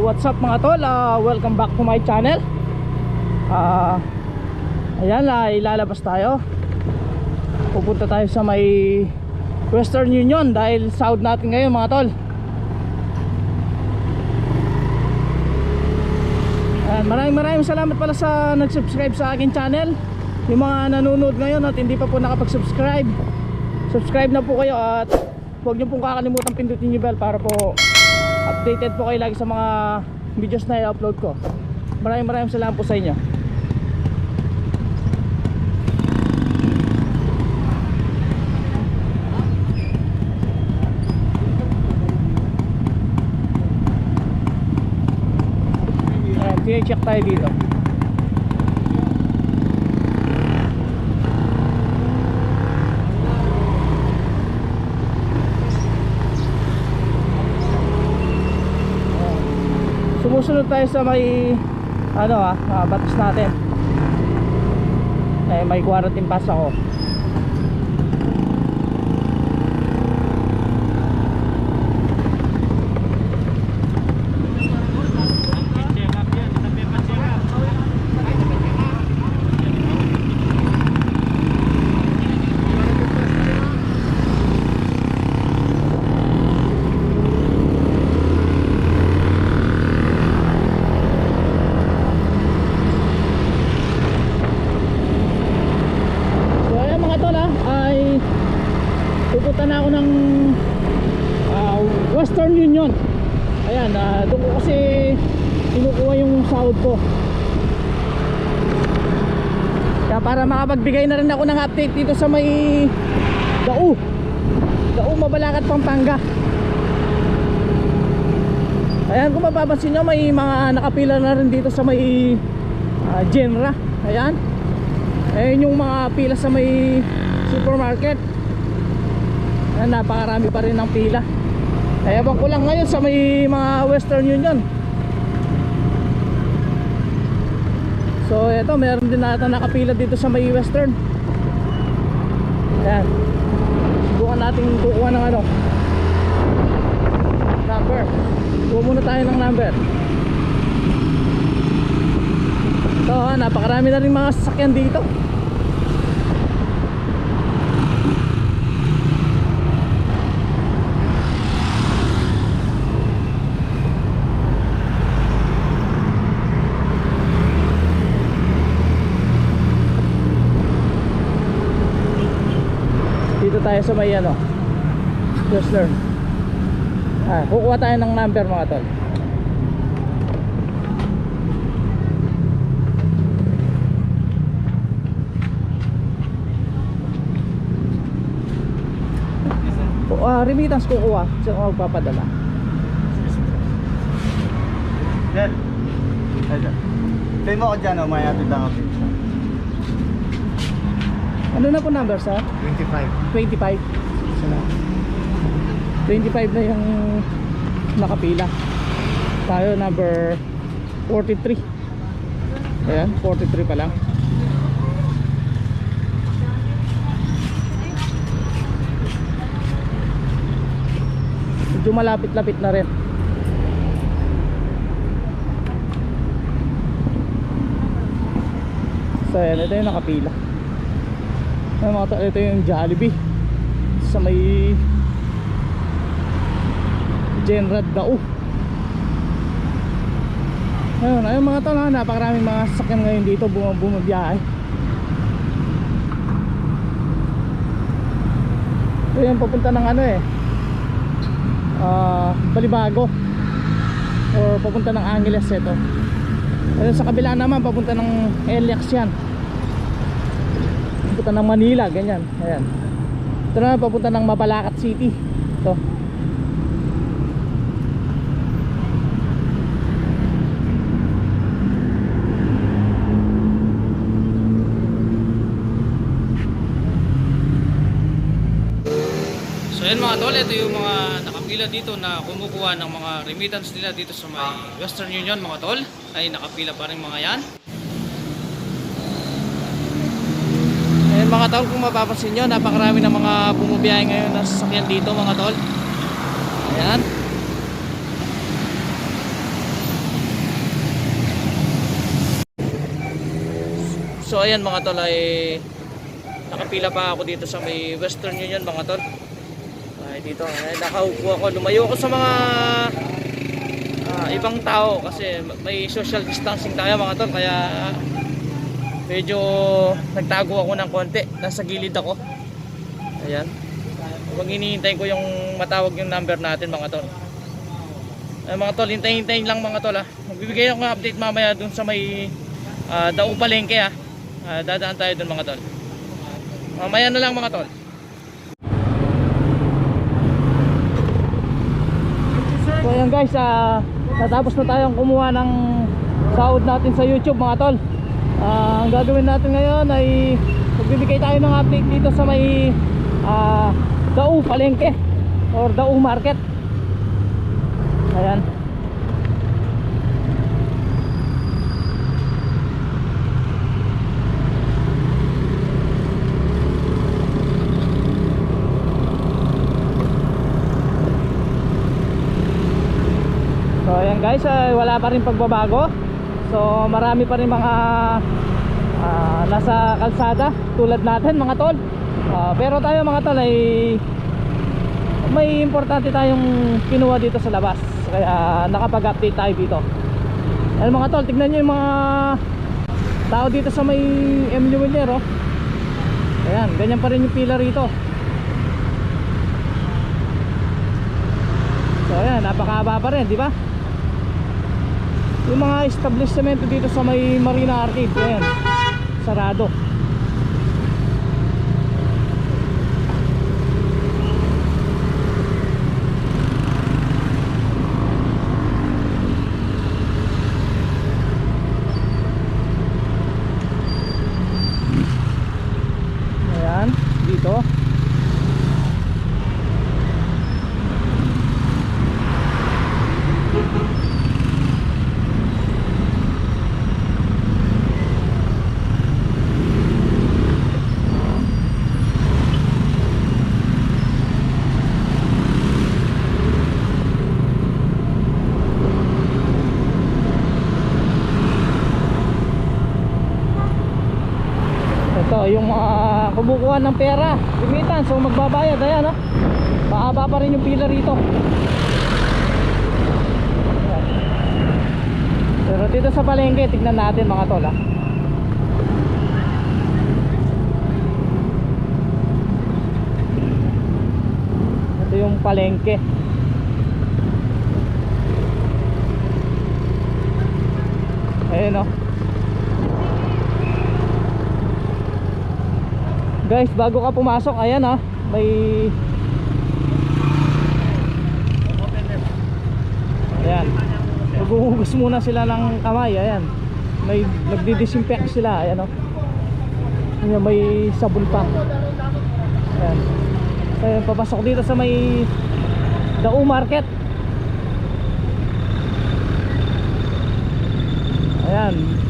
what's up mga tol? Welcome back to my channel. Ayan, ilalabas tayo. Pupunta tayo sa may Western Union dahil sahod natin ngayon mga tol. Ayan, maraming salamat pala sa nag-subscribe sa akin channel. Yung mga nanonood ngayon at hindi pa po nakapag-subscribe, subscribe na po kayo at huwag nyo pong kakalimutan pindutin yung bell para po updated po kayo lagi sa mga videos na i-upload ko. Maraming salamat po sa inyo. Ayan, check tayo dito. Sumusunod tayo sa may batas natin. May quarantine pass ako. Pupunta na ako ng Western Union. Ayan, doon ko kasi kinukuha yung sahod ko. Kaya para makapagbigay na rin ako ng update dito sa may Dao Mabalacat, Pampanga. Ayan, kung mapapansin nyo, may mga nakapila na rin dito sa may Genra. Ayan, ayun yung mga pila sa may supermarket. Ayan, napakarami pa rin ng pila. Kaya ewan ko lang ngayon sa may mga Western Union. So eto, meron din natin nakapila dito sa may Western. Ayan, subukan natin kukuha ng number. Kuha muna tayo ng number. So napakarami na rin mga sasakyan dito. Tayo sa may Chrysler. Kukuha tayo ng number mga tol. Remittance kukuha. Saan ako magpapadala? Sir, tayo mo ako dyan, may atid lang ako. Ano na po number sir? 25. 25. So, 25 na yung nakapila. Tayo number 43. Ayan, 43 pa lang. Medyo malapit-lapit na rin. So ayan, ito yung nakapila. Ito yung Jollibee sa may Genrad Dao. Ayun mga tol, napakaraming mga sasakyan ngayon dito bumabiyahe. Ito yung papunta ng Balibago or papunta ng Angeles. Ito sa kabila naman papunta ng LX yan, papunta ng Manila, ganyan. Ayan, ito na papunta ng Mabalacat City. Ito so ayan mga tol, ito yung mga nakapila dito na kumukuha ng mga remittance nila dito sa may Western Union mga tol. Ay nakapila pa rin mga yan. Ayan mga tol, kung mapapansin nyo, napakarami ng mga bumubiyahe ngayon na sasakyan dito mga tol. Ayan. So ayan mga tol, ay nakapila pa ako dito sa may Western Union mga tol. Ay dito, ay nakaupo ako, lumayo ako sa mga ibang tao kasi may social distancing tayo mga tol, kaya medyo nagtago ako ng konti, nasa gilid ako. Ayan, habang hinihintay ko yung matawag yung number natin mga tol. Ay mga tol, hintayin lang mga tol ha. Magbibigay ako ng update mamaya dun sa may Dao Palengke ha. Dadaan tayo dun mga tol. Mamaya na lang mga tol. So ayan guys, natapos na tayong kumuha ng sahod natin sa YouTube mga tol. Ang gagawin natin ngayon ay magbibigay tayo ng update dito sa may Dao Palengke or Dao Market. Ayan. So ayan guys, wala pa rin pagbabago. So marami pa rin mga nasa kalsada tulad natin mga tol. Pero tayo mga tol ay may importante tayong kinuha dito sa labas, kaya nakapag-update tayo dito. Ayan mga tol, tignan nyo yung mga tao dito sa may MU Willier oh. Ayan, ganyan pa rin yung pila rito. So ayan, napakahaba pa rin, di ba? Yung mga establishmento dito sa may Marina Arcade, ayan, sarado. Ayan, dito. Yung kumukuha ng pera, limitan, so magbabayad, ayan ha. Mahaba pa rin yung pila rito. Pero dito sa palengke, tignan natin mga tol ha. Ito yung palengke. Ayun o. Guys, bago ka pumasok, ayan ha, may ayan, maghuhugas muna sila ng kamay, ayan, may nagdi-disinfect sila, ayan o. Ayan, may sabon pa. Ayan. Ayan, papasok dito sa may Dao Market. Ayan.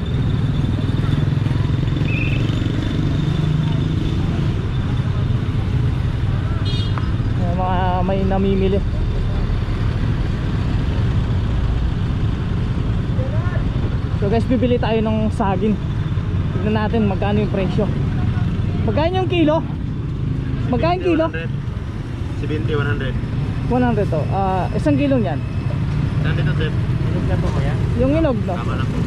May namimili. So guys, bibili tayo ng saging. Tignan natin magkano yung presyo. Magkano yung kilo? Magkano yung kilo? 70, 100. 100 to. Isang kilo niyan. Nandito sir. Inog na po kaya? Yung inog no? Tama na po.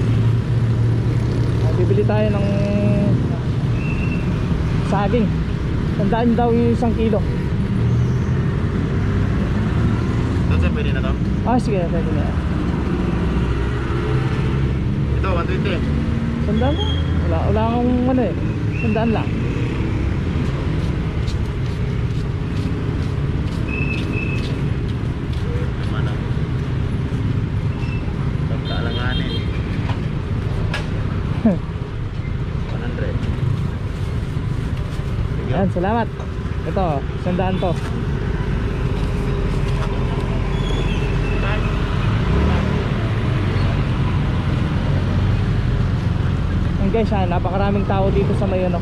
Bibili tayo ng saging. Tandaan daw yung isang kilo. Sir, pwede na to? Sige, pwede na. Ito, 120. Sandaan mo? Wala akong ano eh. Sandaan lang. Mana? Pagkaalanganin. 100. Ayan, salamat. Ito, sandaan to. Guys, napakaraming tao dito sa may ano.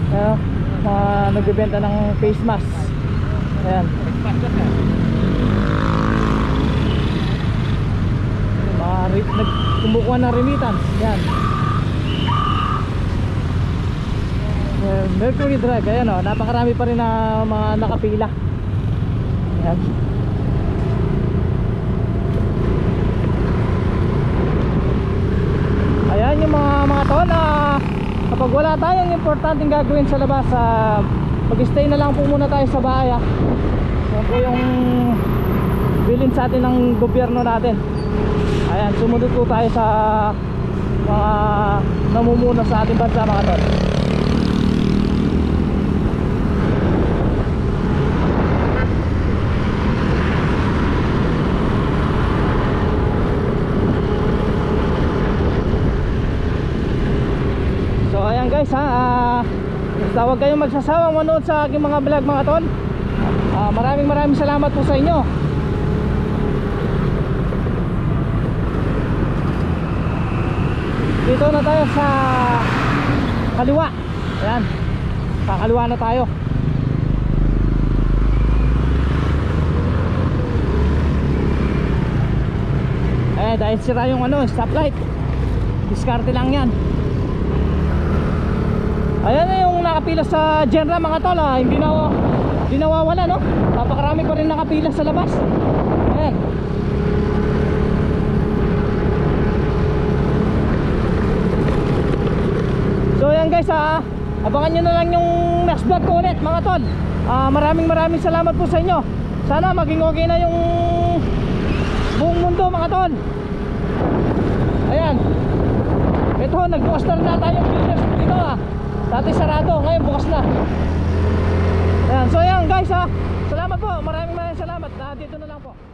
Ayan, nagbebenta ng face mask. Ayan. kumukuha ng remittance. Yan. Mercury Drive, ayan o, napakarami pa rin na mga nakapila. Ayan. Ayan yung mga tol, kapag wala tayong importanteng gagawin sa labas, mag-stay na lang po muna tayo sa bahay. Yan po yung bilin sa atin ng gobyerno natin. Ayan, sumunod po tayo sa mga namumuno sa ating bansa, mga tol. Guys basta huwag kayong magsasawang manood sa aking mga vlog, mga tol. Maraming salamat po sa inyo. Dito na tayo sa kaliwa. Ayan, kakaliwa na tayo. Dahil sira yung stoplight, diskarte lang yan. Ayan na yung nakapila sa Genra, mga tol, hindi nawawala, no? Napakarami pa rin nakapila sa labas. Ayan. So ayan guys, abangan nyo na lang yung next vlog ko ulit, mga tol. Maraming salamat po sa inyo. Sana maging okay na yung buong mundo, mga tol. Ayan. Ito, nagbukas na tayo yung business dito, dati sarado, ngayon bukas na. Ayan, so ayan guys, salamat po, maraming salamat. Dito na lang po.